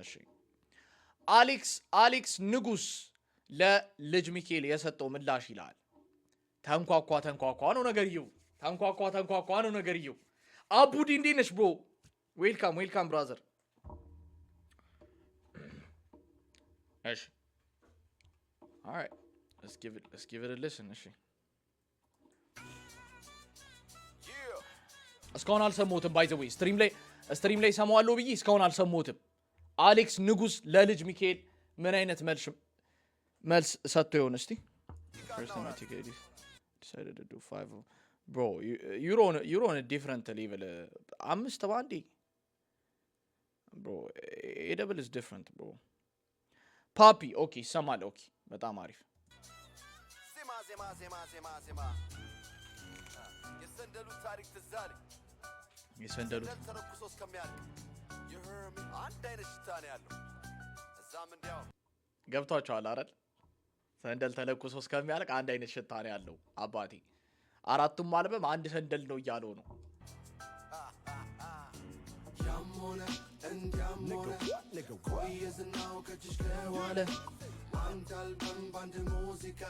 እሺ አሌክስ ንጉስ ለልጅ ሚካኤል የሰጠው ምላሽ ይላል ተንኳኳ ነው ነገርየው ተንኳኳ ነው ነገርየው አቡዲ እንዴት ነሽ ብሮ ዌልካም ብራዘር እሺ all right let's give it a listen እሺ እስካሁን አልሰማሁትም ባይ ዘ ዌይ ስትሪም ላይ ሰማዋለሁ ብዬ እስካሁን አልሰማሁትም አሌክስ ንጉስ ለልጅ ሚካኤል ምን አይነት መልስ ሰጥቶ ይሆን እስቲ first time I take it decided to do 5 bro you're on a different level አምስት ባንዴ bro a double is different bro ፓፒ ኦኬ ሰማል ኦኬ በጣም አሪፍ ዜማ የሰንደሉ ታሪክ ተዛሪ የሰንደሉ ተረኩሶ እስከሚያልቅ አንድ አይነት ሽታ ነው ያለው እዛም እንዲያው ገብቷቸዋል አይደል ሰንደል ተለኩሶ እስከሚያልቅ አንድ አይነት ሽታ ነው ያለው አባቴ አራቱም አልበም አንድ ሰንደል ነው እያለው ነው ያሞነ እንዲያሞነ ቆየዝናው ከጅሽከዋለ አንድ አልበም ባንድ ሙዚቃ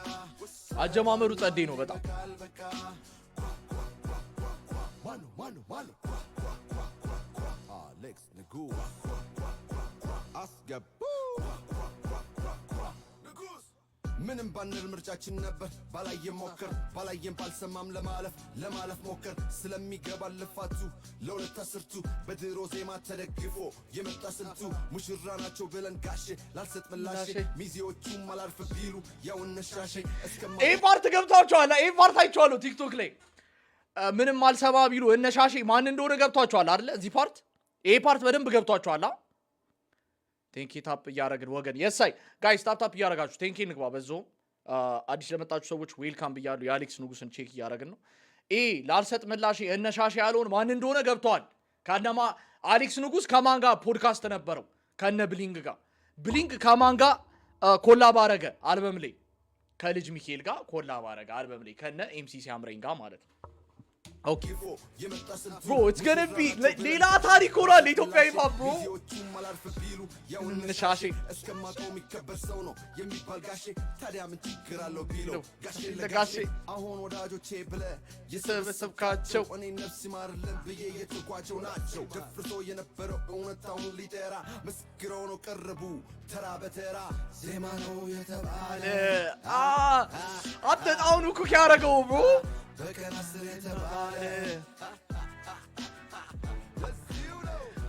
አጀማመሩ ጸዴ ነው በጣም Mano. Alex Negus. Asgabu. Negus. ምንም ባንል ምርጫችን ነበር ባላየም ሞከር ባላየም ባልሰማም ለማለፍ ሞከር ስለሚገባ ልፋቱ ለሁለት አስርቱ በድሮ ዜማ ተደግፎ የመጣ ስልቱ ሙሽራ ናቸው ብለን ጋሼ ላልሰጥ ምላሼ ሚዜዎቹም አላርፍ ቢሉ ያው እነሻሼ እስከማ ፓርት ገብታችኋል ፓርት አይቻለሁ ቲክቶክ ላይ ምንም አልሰማ ቢሉ እነሻሼ ማን እንደሆነ ገብቷቸዋል አይደል እዚህ ፓርት በደንብ ገብቷቸዋል ቴንኪ ታፕ ያረግን ወገን የሳይ ጋይስ ታፕ ያረጋችሁ ቴንኪ ንግባ በዛው አዲስ ለመጣችሁ ሰዎች ዌልካም ብያለሁ የአሌክስ ንጉስን ቼክ ያረግን ነው ላልሰጥ ምላሽ እነሻሼ ያለውን ማን እንደሆነ ገብቷል ካናማ አሌክስ ንጉስ ከማን ጋር ፖድካስት ነበረው ከነ ብሊንግ ከማን ጋር ኮላብ አረገ አልበም ላይ ከልጅ ሚካኤል ጋር ኮላብ አረገ አልበም ላይ ከነ ኤምሲ ሲያምረኝ ጋር ማለት ነው Okay. Bro, it's gonna be ሌላ ታሪክ ሆኗል ኢትዮጵያ ሂፕ bro. ነሻሼ እስከማቆም የሚከበር ሰው ነው የሚባል ጋሼ ታዲያ ምን ችግር አለው ቢለው ጋሼ አሁን ወዳጆቼ ብለ የሰበሰብካቸው እኔ ነፍስ ይማርልን ብዬ የተጓቸው ናቸው ደፍርሶ የነበረው እውነታውን ሊጠራ መስክረው ነው ቀረቡ ተራ በተራ ዜማ ነው የተባለ አትጣውኑ ኩክ ያረገው bro በቀን 10 የተባለ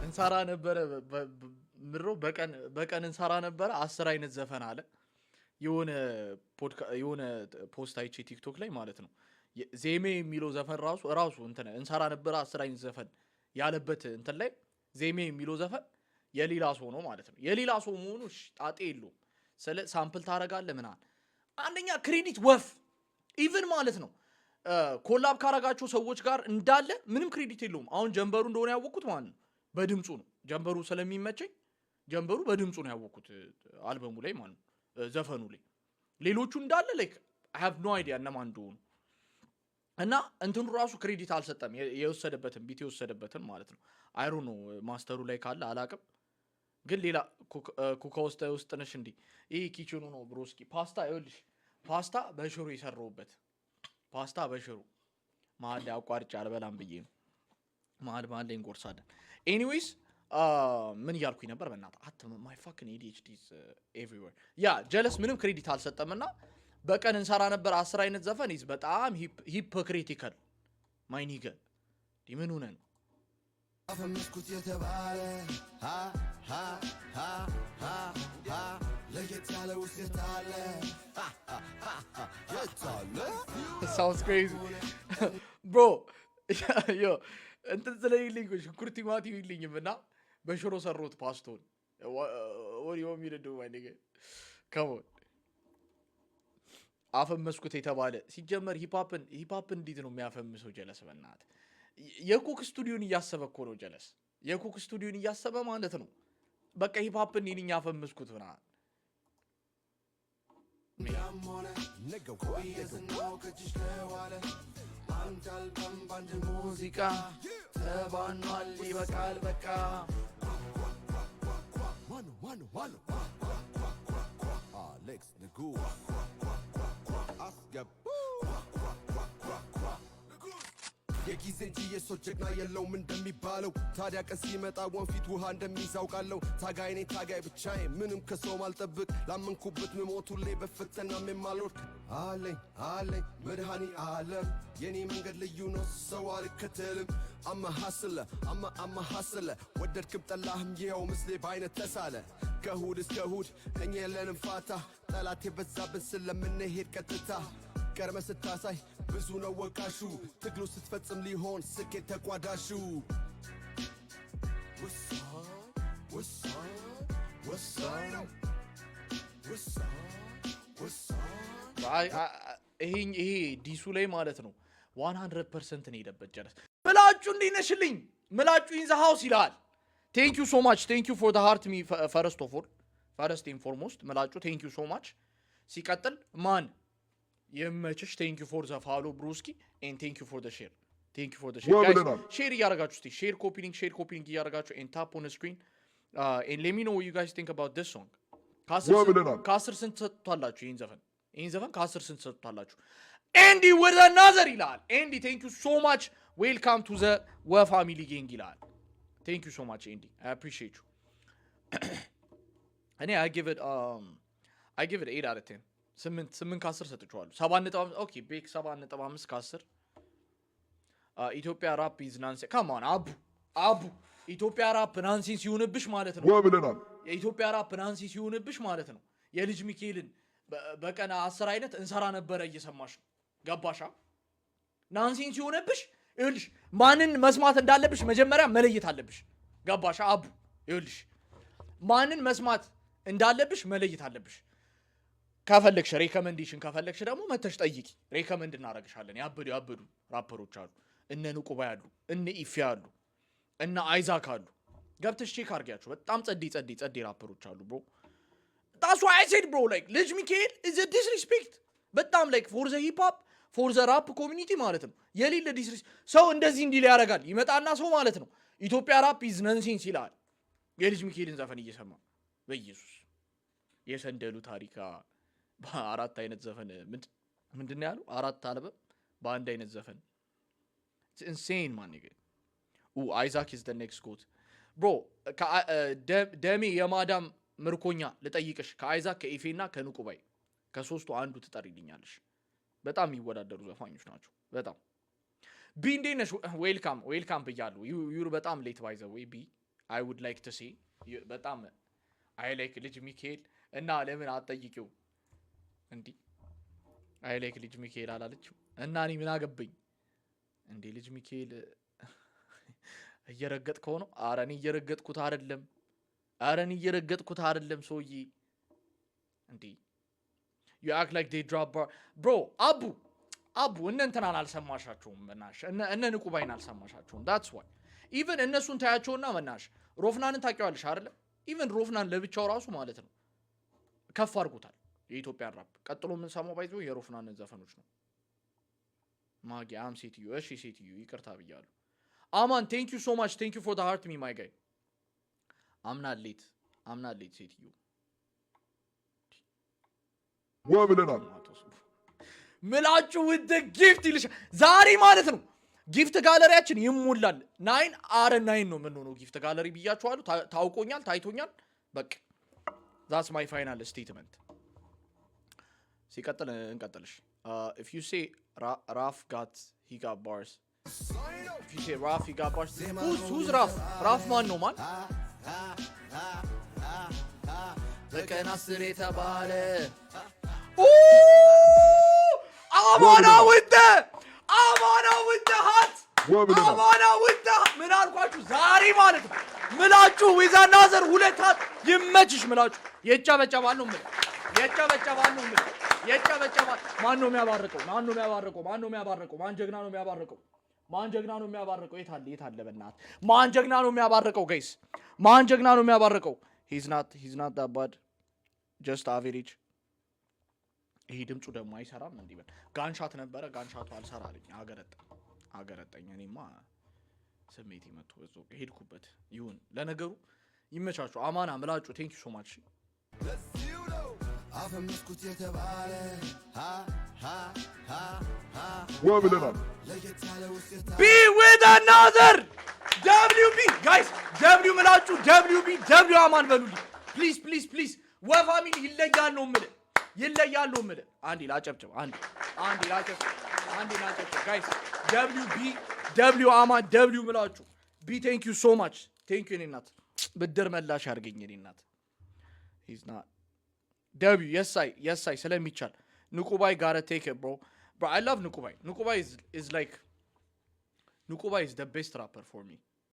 እንሳራ ነበረ ምሮ በቀን እንሳራ ነበረ 10 አይነት ዘፈን አለ የሆነ ፖስት አይቼ ቲክቶክ ላይ ማለት ነው ዜሜ የሚለው ዘፈን ራሱ እንትን እንሳራ ነበረ 10 አይነት ዘፈን ያለበት እንትን ላይ ዜሜ የሚለው ዘፈን የሌላ ሰው ነው ማለት ነው የሌላ ሰው መሆኑ ጣጤ የለው ስለ ሳምፕል ታረጋለ ምናን አንደኛ ክሬዲት ወፍ ኢቭን ማለት ነው ኮላብ ካረጋቸው ሰዎች ጋር እንዳለ ምንም ክሬዲት የለውም አሁን ጀንበሩ እንደሆነ ያወቁት ማለት ነው በድምጹ ነው ጀንበሩ ስለሚመቸኝ ጀንበሩ በድምጹ ነው ያወቁት አልበሙ ላይ ማለት ነው ዘፈኑ ላይ ሌሎቹ እንዳለ ላይክ I have no idea እነማን እንደሆኑ እና እንትኑ ራሱ ክሬዲት አልሰጠም የወሰደበትን ቢት የወሰደበትን ማለት ነው አይ ዶንት ኖ ማስተሩ ላይ ካለ አላቅም ግን ሌላ ኩካ ውስጥ ነሽ እንዴ ይሄ ኪችኑ ነው ብሮስኪ ፓስታ በሽሮ ይሰራውበት ፓስታ በሽሮ ማለ አቋርጭ አልበላም ብዬ ነው ማል ላይ እንቆርሳለን ኤኒዌይስ ምን ያልኩኝ ነበር በእናት my fucking ADHD is everywhere ጀለስ ምንም ክሬዲት አልሰጠምና በቀን እንሰራ ነበር 10 አይነት ዘፈን is በጣም hypocritical ማይኒገ ዲምን ሆነ ነው አፈምስኩት የተባለ ለየት ያለ ውስጥ አለ sounds crazy bro yo እንትን ስለይልኝ ሽኩርቲ ማቲ ይልኝምና በሽሮ ሰሩት ፓስቶን what you want me to do my nigga come on አፈመስኩት የተባለ ሲጀመር ሂፕ እንዴት ነው የሚያፈምሰው ጀለስ በእናት የኩክ ስቱዲዮን እያሰበኮ ነው ጀለስ የኩክ ስቱዲዮን እያሰበ ማለት ነው በቃ ሂፕ እንዴት ያፈምስኩት ሆና ሚያሞነ ነገው ቆየዝናው ከጅሽከዋለ አንድ አልበም ባንድ ሙዚቃ ተባኗል ይበቃል በቃ Alex Nagu የጊዜ እንጂ የሰው ጀግና የለውም እንደሚባለው ታዲያ ቀን ሲመጣ ወንፊት ውሃ እንደሚዛውቃለው ታጋይ ነኝ ታጋይ ብቻዬ ምንም ከሰው ማልጠብቅ ላመንኩበት መሞት ሁሌ በፈተናም የማልወድቅ አለኝ መድኃኒ ዓለም የኔ መንገድ ልዩ ነው ሰው አልከተልም አማ ሐስለ ወደድክም ጠላህም ይኸው ምስሌ በአይነት ተሳለ ከእሁድ እስከ እሁድ እኛ የለንም ፋታ ጠላት የበዛብን ስለምንሄድ ቀጥታ ቀርመ ስታሳይ ብዙ ነው ወቃሹ ትግሉ ስትፈጽም ሊሆን ስኬት ተቋዳሹ ይሄ ዲሱ ላይ ማለት ነው 100% ነው የሄደበት ጀረስ ምላጩ እንዲነሽልኝ ምላጩ ኢን ዘ ሃውስ ይላል ቴንክ ዩ ሶ ማች ቴንክ ዩ ፎር ዘ ሃርት ሚ ፈርስት ኦፍ ኦል ፈርስት ኤንድ ፎርሞስት ምላጩ ቴንክ ዩ ሶ ማች ሲቀጥል ማን የመችሽ ቴንክ ዩ ፎር ዘ ፋሎ ብሩስኪ ኤንድ ቴንክ ዩ ፎር ዘ ሼር ቴንክ ዩ ፎር ዘ ሼር ጋይስ ሼር እያደረጋችሁ እስቲ ሼር ኮፒሊንግ እያደረጋችሁ ኤንድ ታፕ ኦን ስክሪን ኤንድ ሌት ሚ ኖ ዩ ጋይስ ቲንክ አባውት ዲስ ሶንግ ከአስር ስንት ሰጥቷላችሁ ይህን ዘፈን ከአስር ስንት ሰጥቷላችሁ ኤንዲ with another ይላል ኤንዲ ቴንክ ዩ ሶ ማች ዌልካም ቱ ዘ ፋሚሊ ጌንግ ይላል ቴንክ ዩ ሶ ማች ኤንዲ አይ አፕሪሺየት ዩ እኔ I give it 8 out of 10 8 ከ10 ሰጥቼዋለሁ 7.5 ኦኬ ቤክ 7.5 ከ10 ኢትዮጵያ ራፕ ኢዝ ናንሴ ካም ኦን አቡ ኢትዮጵያ ራፕ ናንሴ ሲሆንብሽ ማለት ነው ወብለናል የኢትዮጵያ ራፕ ናንሴ ሲሆንብሽ ማለት ነው የልጅ ሚካኤልን በቀና 10 አይነት እንሰራ ነበረ እየሰማሽ ነው ገባሻ ናንሴ ሲሆንብሽ ይኸውልሽ ማንን መስማት እንዳለብሽ መጀመሪያ መለየት አለብሽ ገባሻ አቡ ይኸውልሽ ማንን መስማት እንዳለብሽ መለየት አለብሽ ከፈለግሽ ሪኮመንዴሽን ከፈለግሽ ደግሞ መተሽ ጠይቂ ሪኮመንድ እናደርግሻለን ያበዱ ራፐሮች አሉ እነ ንቁባ ያሉ እነ ኢፊ ያሉ እነ አይዛክ አሉ ገብተሽ ቼክ አድርጊያቸው በጣም ጸዲ ራፐሮች አሉ ብሮ that's why I said bro like ልጅ ሚካኤል is a disrespect በጣም like for the hip hop for the rap community ማለት ነው የሌለ disrespect ሰው እንደዚህ እንዲል ያደርጋል ይመጣና ሰው ማለት ነው ኢትዮጵያ ራፕ is nonsense ይላል የልጅ ሚካኤልን ዘፈን እየሰማ በኢየሱስ የሰንደሉ ታሪካ በአራት አይነት ዘፈን ምንድነው ያለው አራት አልበም በአንድ አይነት ዘፈን it's insane man nigga Isaac is the next goat bro ደሜ የማዳም ምርኮኛ ልጠይቅሽ ከአይዛክ ከኢፌና ከንቁባይ ከሶስቱ አንዱ ትጠሪልኛለሽ በጣም ይወዳደሩ ዘፋኞች ናቸው በጣም ቢ እንዴነሽ ዌልካም ብያለሁ ዩር በጣም ሌት ባይ ዘ ዌይ ቢ I would like to see በጣም I like ልጅ ሚካኤል እና ለምን አትጠይቂው እንዴ I like ልጅ ሚካኤል አላለችው እና እኔ ምን አገበኝ እንዴ ልጅ ሚካኤል እየረገጥከው ነው አረን እየረገጥኩት አይደለም ሰውዬ እንዴ you act like they drop bar bro አቡ እነንተናን አልሰማሻቸውም መናሽ እነ ንቁባይን አልሰማሻቸውም that's why even እነሱን ታያቸውና መናሽ ሮፍናንን ታውቂዋለሽ አይደል even ሮፍናን ለብቻው ራሱ ማለት ነው ከፍ አድርጎታል የኢትዮጵያ ራፕ ቀጥሎ ምን ሰማው ባይዞ የሮፍናንን ዘፈኖች ነው ማጊያም ሴትዩ እሺ ሴትዩ ይቅርታ ብያለሁ አማን thank you so much thank you for the heart me my guy I'm not late ሴትዩ ወብለናል ምላጩ with the gift ይልሽ ዛሬ ማለት ነው ጊፍት ጋለሪያችን ይሞላል 9 ነው ምን ሆኖ ጊፍት ጋለሪ ብያችኋለሁ ታውቆኛል ታይቶኛል በቃ that's my final statement ሲቀጥል እንቀጥልሽ if you say Raf he got bars if you say Raf he got bars who's Raf ማን ነው ማን በቀን 10 የተባለ አማና with the hat አማና with the ምን አልኳችሁ ዛሬ ማለት ነው ምላጩ ዊዛናዘር ሁለት hat ይመችሽ ምላጩ የጨበጨባል ነው ማን ነው የሚያባርቀው ማን ጀግና ነው የሚያባርቀው የት አለ በእናትህ ማን ጀግና ነው የሚያባርቀው ጋይስ ማን ጀግና ነው የሚያባርቀው he's not that bad just average ይሄ ድምጹ ደግሞ አይሰራም እንዲበል ጋንሻት ነበረ ጋንሻቱ አልሰራልኝ አገረጠኝ እኔማ ስሜት ይመጡ እዞ ሄድኩበት ይሁን ለነገሩ ይመቻችሁ አማና ምላጩ ቴንክ ዩ ሶ ማች አፈመስኩት የተባለ ዋ ብለናል። ቢ ዊዝ አናዘር WB ጋይስ W ምላችሁ WB W አማን በሉልኝ ፕሊዝ ፕሊዝ ፕሊዝ ወፋሚሊ ይለያል ነው የምልህ አንዴ ላጨብጭብ አንዴ ላጨብጭብ ጋይስ WB W አማን W ምላችሁ ቢ ቴንክ ዩ ሶ ማች ቴንክ ዩ እናት ብድር መላሽ ያርገኝ እናት he's not W yes I ስለሚቻል ንቁባይ gotta take it bro I love ንቁባይ is like Nukubai is the best rapper for me